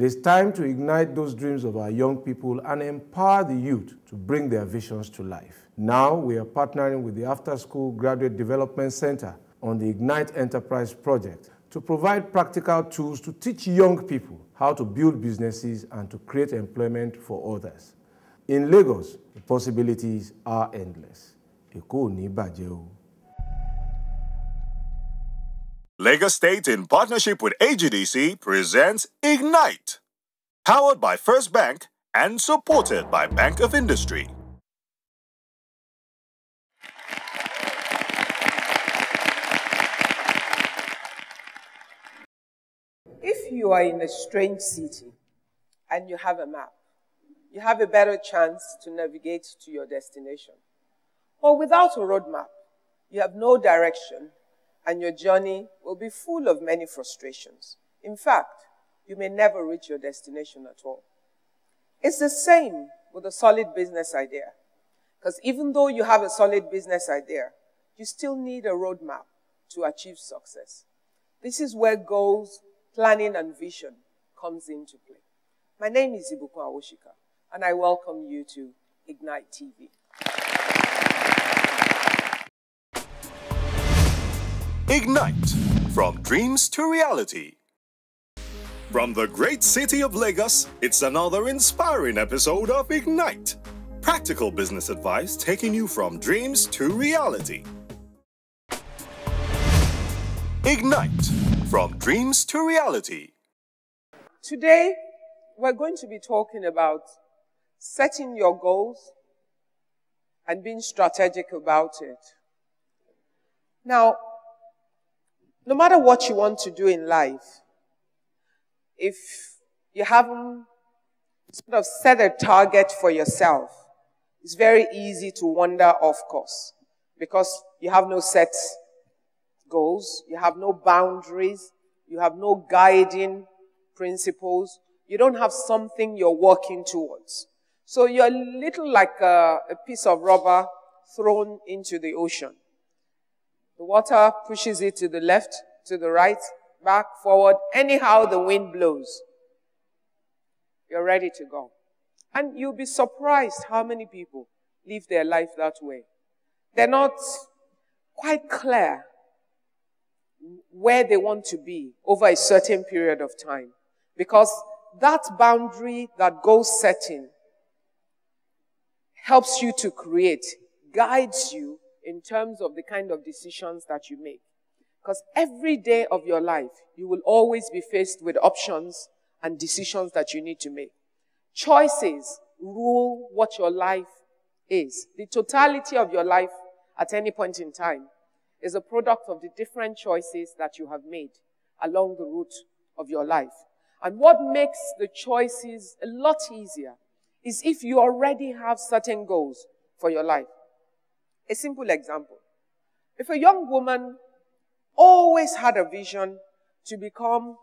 It is time to ignite those dreams of our young people and empower the youth to bring their visions to life. Now, we are partnering with the After School Graduate Development Center on the Ignite Enterprise project to provide practical tools to teach young people how to build businesses and to create employment for others. In Lagos, the possibilities are endless. Èkó ò ní bàjẹ́ o. Lagos State, in partnership with AGDC, presents Ignite, powered by First Bank and supported by Bank of Industry. If you are in a strange city and you have a map, you have a better chance to navigate to your destination. Or without a roadmap, you have no direction, and your journey will be full of many frustrations. In fact, you may never reach your destination at all. It's the same with a solid business idea. Because even though you have a solid business idea, you still need a roadmap to achieve success. This is where goals, planning, and vision comes into play. My name is Ibukun Awoshika, and I welcome you to Ignite TV. Ignite, from dreams to reality. From the great city of Lagos, it's another inspiring episode of Ignite. Practical business advice taking you from dreams to reality. Ignite, from dreams to reality. Today, we're going to be talking about setting your goals and being strategic about it. Now, no matter what you want to do in life, if you haven't sort of set a target for yourself, it's very easy to wander off course because you have no set goals, you have no boundaries, you have no guiding principles, you don't have something you're working towards. So you're a little like a piece of rubber thrown into the ocean. The water pushes it to the left, to the right, back, forward, anyhow the wind blows. You're ready to go. And you'll be surprised how many people live their life that way. They're not quite clear where they want to be over a certain period of time. Because that boundary, that goal setting, helps you to create, guides you in terms of the kind of decisions that you make. Because every day of your life, you will always be faced with options and decisions that you need to make. Choices rule what your life is. The totality of your life at any point in time is a product of the different choices that you have made along the route of your life. And what makes the choices a lot easier is if you already have certain goals for your life. A simple example. If a young woman always had a vision to become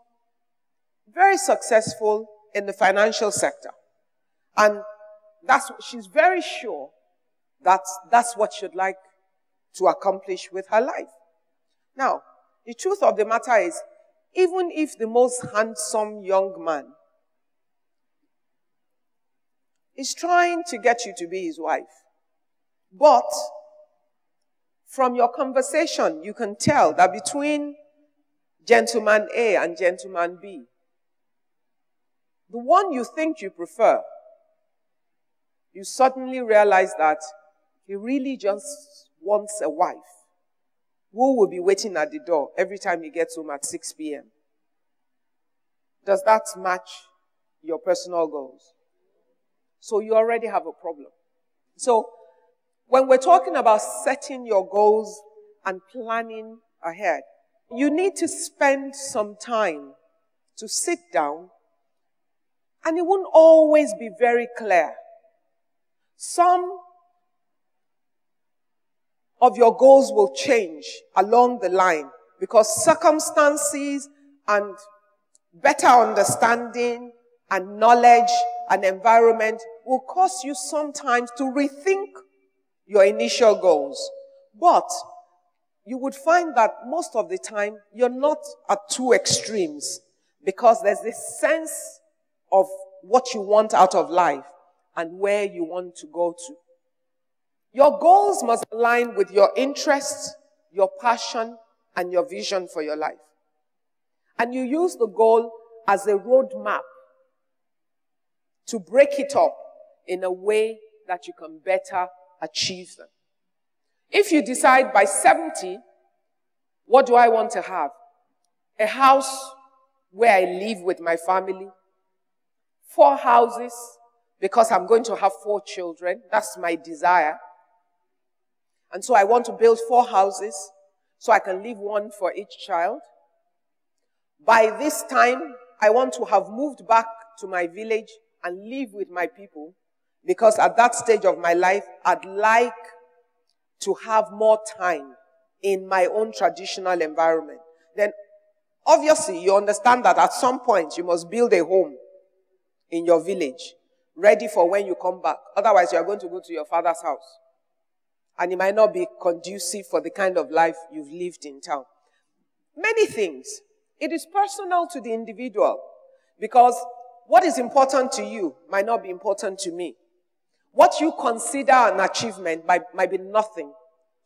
very successful in the financial sector, and she's very sure that that's what she'd like to accomplish with her life. Now, the truth of the matter is, even if the most handsome young man is trying to get you to be his wife, but from your conversation, you can tell that between gentleman A and gentleman B, the one you think you prefer, you suddenly realize that he really just wants a wife who will be waiting at the door every time he gets home at 6 p.m. Does that match your personal goals? So you already have a problem. So when we're talking about setting your goals and planning ahead, you need to spend some time to sit down, and it won't always be very clear. Some of your goals will change along the line because circumstances and better understanding and knowledge and environment will cause you sometimes to rethink your initial goals. But you would find that most of the time you're not at two extremes because there's this sense of what you want out of life and where you want to go to. Your goals must align with your interests, your passion, and your vision for your life. And you use the goal as a roadmap to break it up in a way that you can better achieve them. If you decide by 70, what do I want to have? A house where I live with my family, 4 houses, because I'm going to have 4 children. That's my desire. And so I want to build 4 houses so I can leave 1 for each child. By this time, I want to have moved back to my village and live with my people, because at that stage of my life, I'd like to have more time in my own traditional environment. Then, obviously, you understand that at some point, you must build a home in your village, ready for when you come back. Otherwise, you are going to go to your father's house. And it might not be conducive for the kind of life you've lived in town. Many things. It is personal to the individual, because what is important to you might not be important to me. What you consider an achievement might be nothing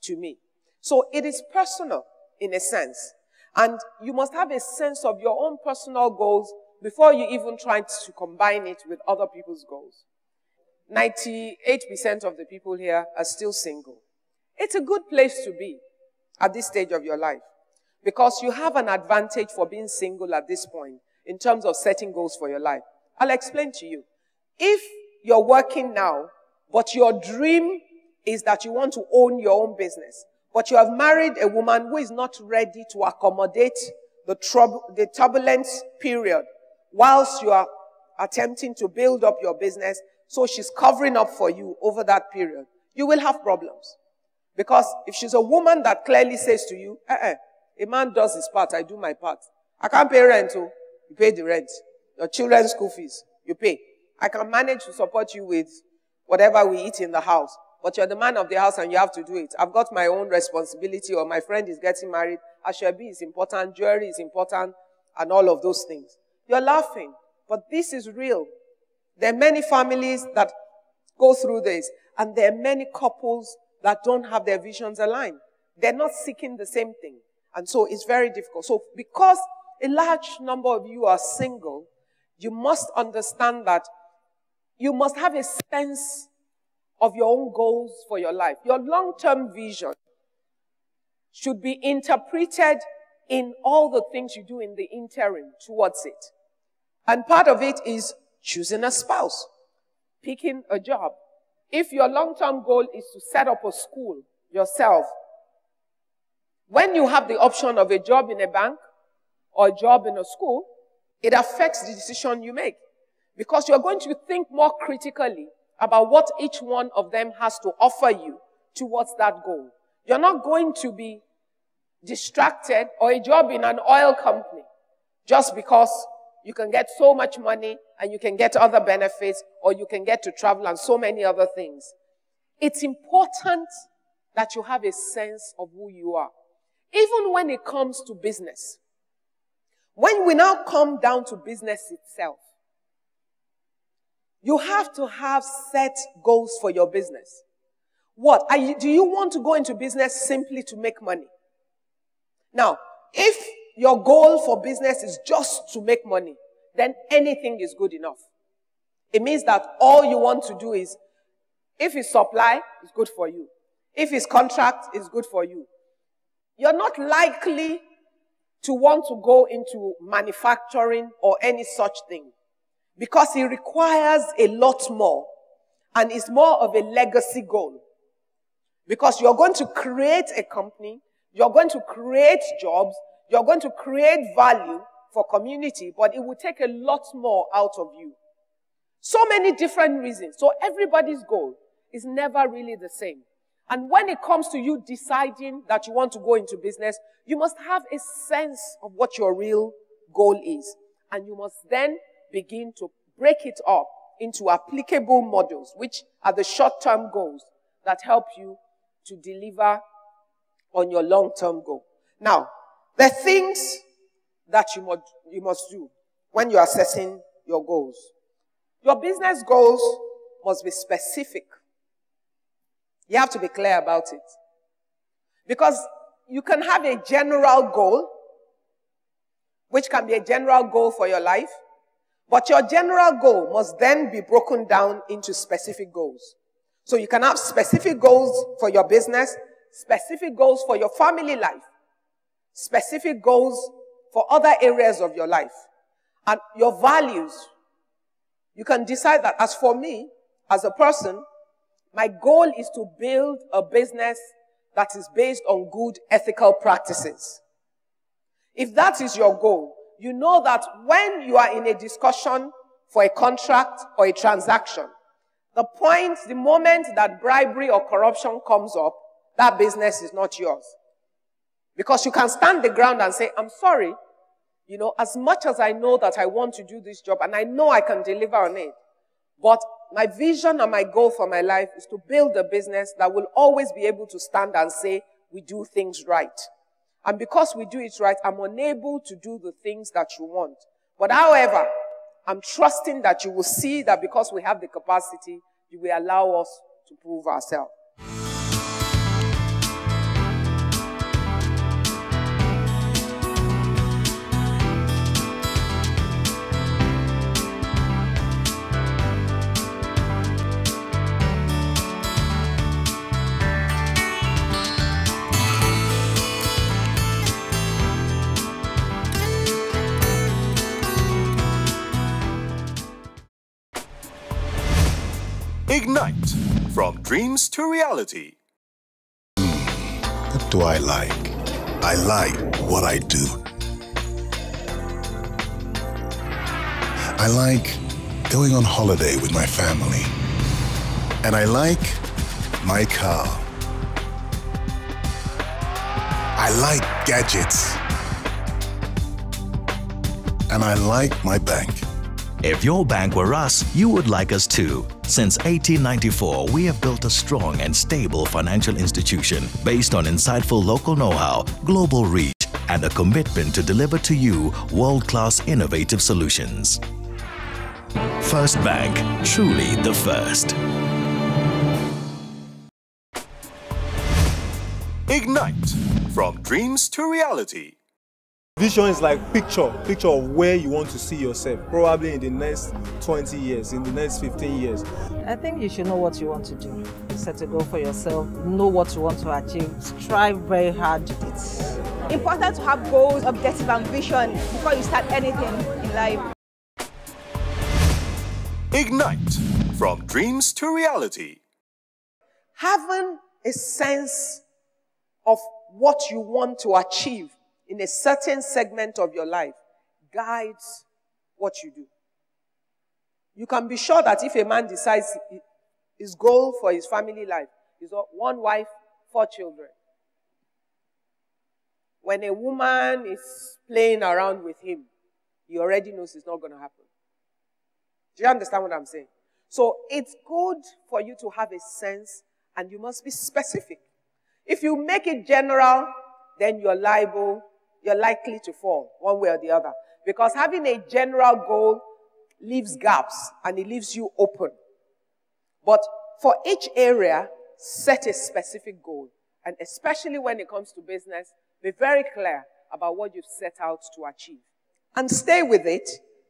to me. So it is personal in a sense. And you must have a sense of your own personal goals before you even try to combine it with other people's goals. 98% of the people here are still single. It's a good place to be at this stage of your life, because you have an advantage for being single at this point in terms of setting goals for your life. I'll explain to you. If you're working now, but your dream is that you want to own your own business, but you have married a woman who is not ready to accommodate the turbulent period whilst you are attempting to build up your business, so she's covering up for you over that period, you will have problems. Because if she's a woman that clearly says to you, a man does his part, I do my part. I can't pay rent, you pay the rent. Your children's school fees, you pay. I can manage to support you with whatever we eat in the house, but you're the man of the house and you have to do it. I've got my own responsibility, or my friend is getting married. Ashebi is important, jewelry is important, and all of those things. You're laughing, but this is real. There are many families that go through this, and there are many couples that don't have their visions aligned. They're not seeking the same thing. And so it's very difficult. So because a large number of you are single, you must understand that you must have a sense of your own goals for your life. Your long-term vision should be interpreted in all the things you do in the interim towards it. And part of it is choosing a spouse, picking a job. If your long-term goal is to set up a school yourself, when you have the option of a job in a bank or a job in a school, it affects the decision you make, because you're going to think more critically about what each one of them has to offer you towards that goal. You're not going to be distracted, or a job in an oil company just because you can get so much money and you can get other benefits, or you can get to travel and so many other things. It's important that you have a sense of who you are. Even when it comes to business. When we now come down to business itself, you have to have set goals for your business. Do you want to go into business simply to make money? Now, if your goal for business is just to make money, then anything is good enough. It means that all you want to do is, if it's supply, it's good for you. If it's contract, it's good for you. You're not likely to want to go into manufacturing or any such thing, because it requires a lot more, and it's more of a legacy goal. Because you're going to create a company, you're going to create jobs, you're going to create value for community, but it will take a lot more out of you. So many different reasons. So everybody's goal is never really the same. And when it comes to you deciding that you want to go into business, you must have a sense of what your real goal is. And you must then begin to break it up into applicable models, which are the short-term goals that help you to deliver on your long-term goal. Now, the things that you must do when you are assessing your goals. Your business goals must be specific. You have to be clear about it. Because you can have a general goal, which can be a general goal for your life, but your general goal must then be broken down into specific goals. So you can have specific goals for your business, specific goals for your family life, specific goals for other areas of your life, and your values. You can decide that, as for me, as a person, my goal is to build a business that is based on good ethical practices. If that is your goal, you know that when you are in a discussion for a contract or a transaction, the moment that bribery or corruption comes up, that business is not yours. Because you can stand the ground and say, I'm sorry, as much as I know that I want to do this job and I know I can deliver on it, but my vision and my goal for my life is to build a business that will always be able to stand and say, we do things right. And because we do it right, I'm unable to do the things that you want. But however, I'm trusting that you will see that because we have the capacity, you will allow us to prove ourselves. Ignite, from dreams to reality. What do I like? I like what I do. I like going on holiday with my family. And I like my car. I like gadgets. And I like my bank. If your bank were us, you would like us too. Since 1894, we have built a strong and stable financial institution based on insightful local know-how, global reach, and a commitment to deliver to you world-class innovative solutions. First Bank, truly the first. Ignite, from dreams to reality. Vision is like picture of where you want to see yourself, probably in the next 20 years, in the next 15 years. I think you should know what you want to do. Set a goal for yourself, know what you want to achieve, strive very hard. It's important to have goals, objectives, and vision before you start anything in life. Ignite, from dreams to reality. Having a sense of what you want to achieve in a certain segment of your life guides what you do. You can be sure that if a man decides his goal for his family life is 1 wife, 4 children, when a woman is playing around with him, he already knows it's not going to happen. Do you understand what I'm saying? So it's good for you to have a sense, and you must be specific. If you make it general, then you're likely to fall one way or the other. Because having a general goal leaves gaps and it leaves you open. But for each area, set a specific goal. And especially when it comes to business, be very clear about what you've set out to achieve. And stay with it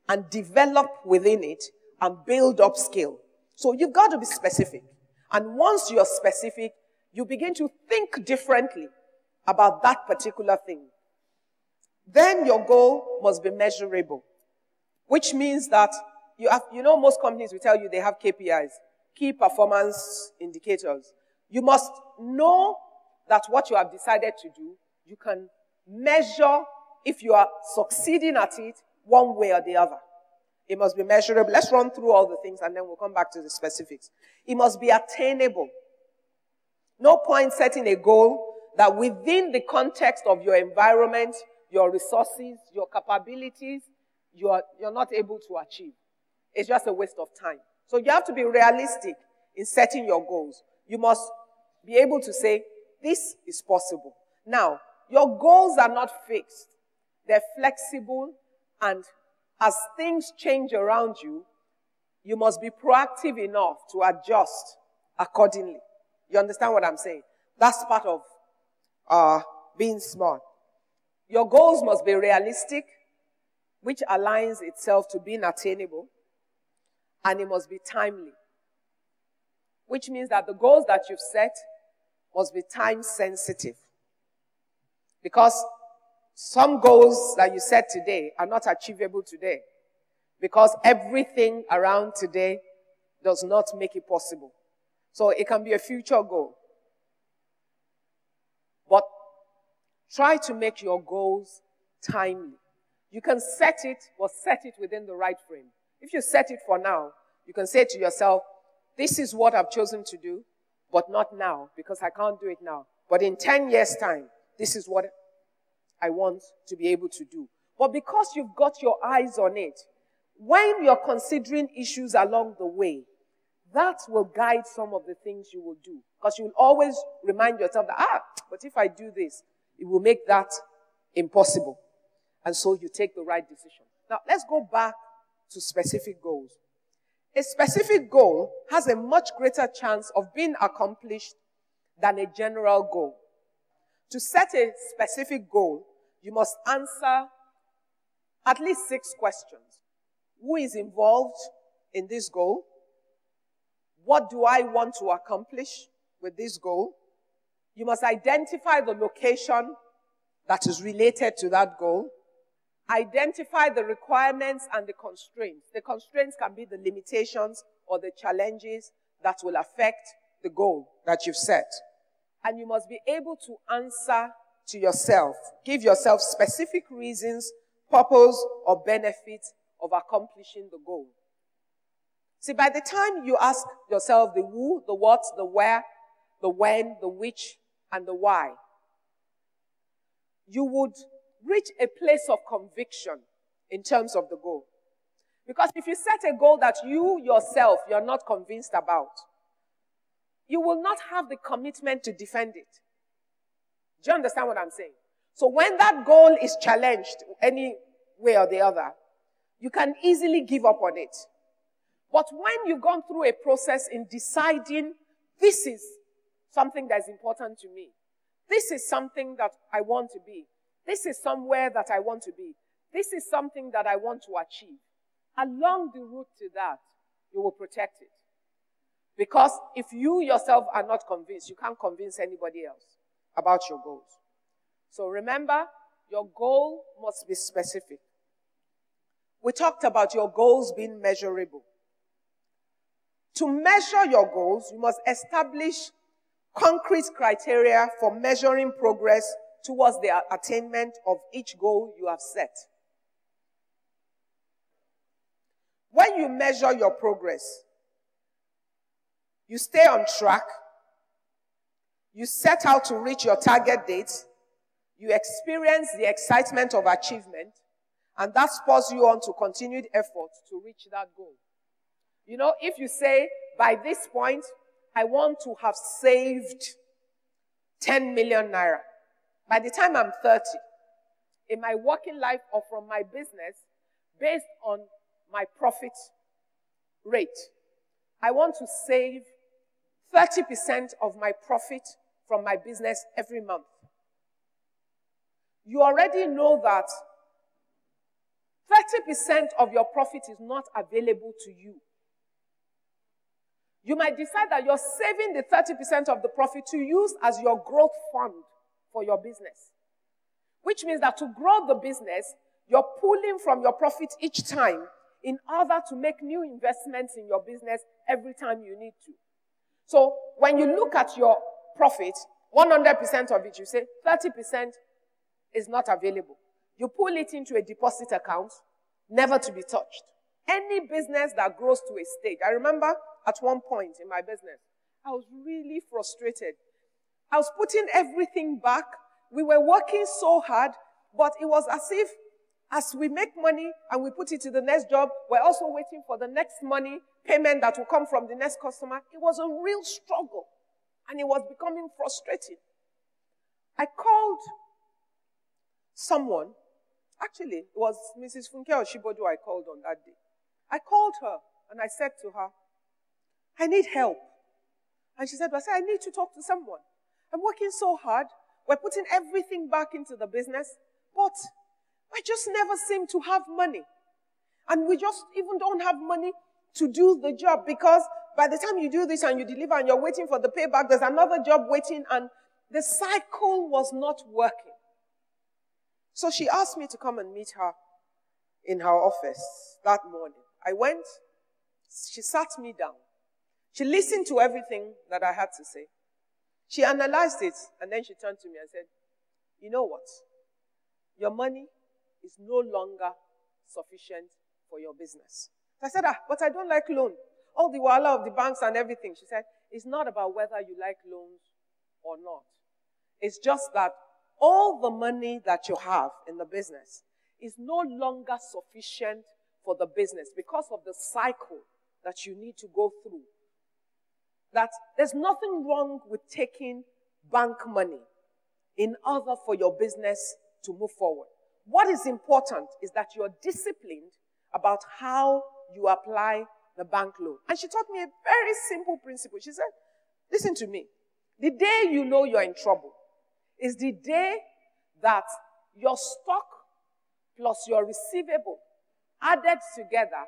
and develop within it and build up skill. So you've got to be specific. And once you're specific, you begin to think differently about that particular thing. Then your goal must be measurable, which means that most companies will tell you they have KPIs, key performance indicators. You must know that what you have decided to do, you can measure if you are succeeding at it one way or the other. It must be measurable. Let's run through all the things and then we'll come back to the specifics. It must be attainable. No point setting a goal that within the context of your environment, your resources, your capabilities, you're not able to achieve. It's just a waste of time. So you have to be realistic in setting your goals. You must be able to say, this is possible. Now, your goals are not fixed. They're flexible and as things change around you, you must be proactive enough to adjust accordingly. You understand what I'm saying? That's part of being smart. Your goals must be realistic, which aligns itself to being attainable, and it must be timely, which means that the goals that you've set must be time sensitive. Because some goals that you set today are not achievable today, because everything around today does not make it possible. So it can be a future goal. But try to make your goals timely. You can set it, but set it within the right frame. If you set it for now, you can say to yourself, this is what I've chosen to do, but not now, because I can't do it now. But in 10 years' time, this is what I want to be able to do. But because you've got your eyes on it, when you're considering issues along the way, that will guide some of the things you will do. Because you'll always remind yourself that, but if I do this, it will make that impossible. And so you take the right decision. Now, let's go back to specific goals. A specific goal has a much greater chance of being accomplished than a general goal. To set a specific goal, you must answer at least 6 questions. Who is involved in this goal? What do I want to accomplish with this goal? You must identify the location that is related to that goal. Identify the requirements and the constraints. The constraints can be the limitations or the challenges that will affect the goal that you've set. And you must be able to answer to yourself. Give yourself specific reasons, purpose, or benefits of accomplishing the goal. See, by the time you ask yourself the who, the what, the where, the when, the which, and the why, you would reach a place of conviction in terms of the goal. Because if you set a goal that you yourself, you're not convinced about, you will not have the commitment to defend it. Do you understand what I'm saying? So when that goal is challenged any way or the other, you can easily give up on it. But when you've gone through a process in deciding, this is something that is important to me, this is something that I want to be, this is somewhere that I want to be, this is something that I want to achieve, along the route to that, you will protect it. Because if you yourself are not convinced, you can't convince anybody else about your goals. So remember, your goal must be specific. We talked about your goals being measurable. To measure your goals, you must establish concrete criteria for measuring progress towards the attainment of each goal you have set. When you measure your progress, you stay on track, you set out to reach your target dates, you experience the excitement of achievement, and that spurs you on to continued effort to reach that goal. You know, if you say, by this point, I want to have saved 10 million naira. By the time I'm 30, in my working life or from my business, based on my profit rate, I want to save 30% of my profit from my business every month. You already know that 30% of your profit is not available to you. You might decide that you're saving the 30% of the profit to use as your growth fund for your business. Which means that to grow the business, you're pulling from your profit each time in order to make new investments in your business every time you need to. So when you look at your profit, 100% of it, you say 30% is not available. You pull it into a deposit account, never to be touched. Any business that grows to a stage. I remember at one point in my business, I was really frustrated. I was putting everything back. We were working so hard, but it was as if as we make money and we put it to the next job, we're also waiting for the next money, payment that will come from the next customer. It was a real struggle, and it was becoming frustrating. I called someone Actually, it was Mrs. Funke Oshibodu I called on that day. I called her and I said to her, I need help. And she said, I need to talk to someone. I'm working so hard. We're putting everything back into the business, but I just never seem to have money. And we just even don't have money to do the job, because by the time you do this and you deliver and you're waiting for the payback, there's another job waiting, and the cycle was not working. So she asked me to come and meet her in her office that morning. I went, she sat me down. She listened to everything that I had to say. She analyzed it, and then she turned to me and said, you know what? Your money is no longer sufficient for your business. I said, but I don't like loan. All the wahala of the banks and everything. She said, it's not about whether you like loans or not. It's just that all the money that you have in the business is no longer sufficient for the business because of the cycle that you need to go through. That there's nothing wrong with taking bank money in order for your business to move forward. What is important is that you're disciplined about how you apply the bank loan. And she taught me a very simple principle. She said, listen to me. The day you know you're in trouble is the day that your stock plus your receivable added together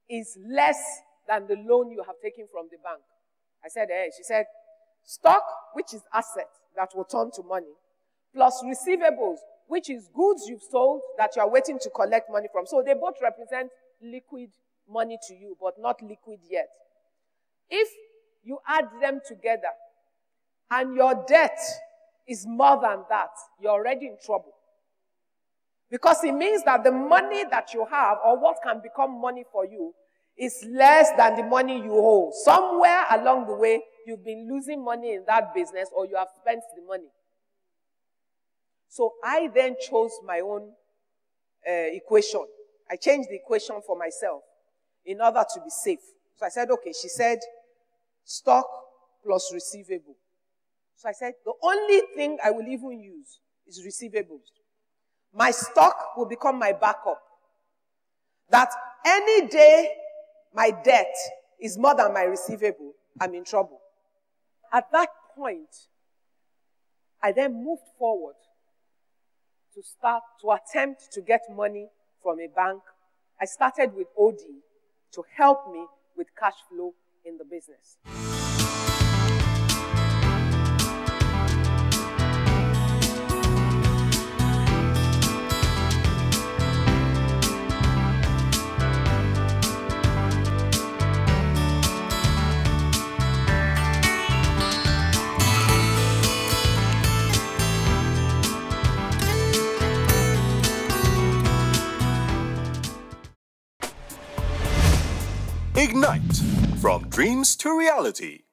is less than the loan you have taken from the bank. I said, hey. She said, stock, which is asset that will turn to money, plus receivables, which is goods you've sold that you are waiting to collect money from. So they both represent liquid money to you, but not liquid yet. If you add them together and your debt is more than that, you're already in trouble. Because it means that the money that you have, or what can become money for you, is less than the money you owe. Somewhere along the way, you've been losing money in that business, or you have spent the money. So I then chose my own equation. I changed the equation for myself in order to be safe. So I said, okay, she said, stock plus receivable. So I said, the only thing I will even use is receivables. My stock will become my backup. That any day my debt is more than my receivable, I'm in trouble. At that point, I then moved forward to attempt to get money from a bank. I started with OD to help me with cash flow in the business. Ignite, from dreams to reality.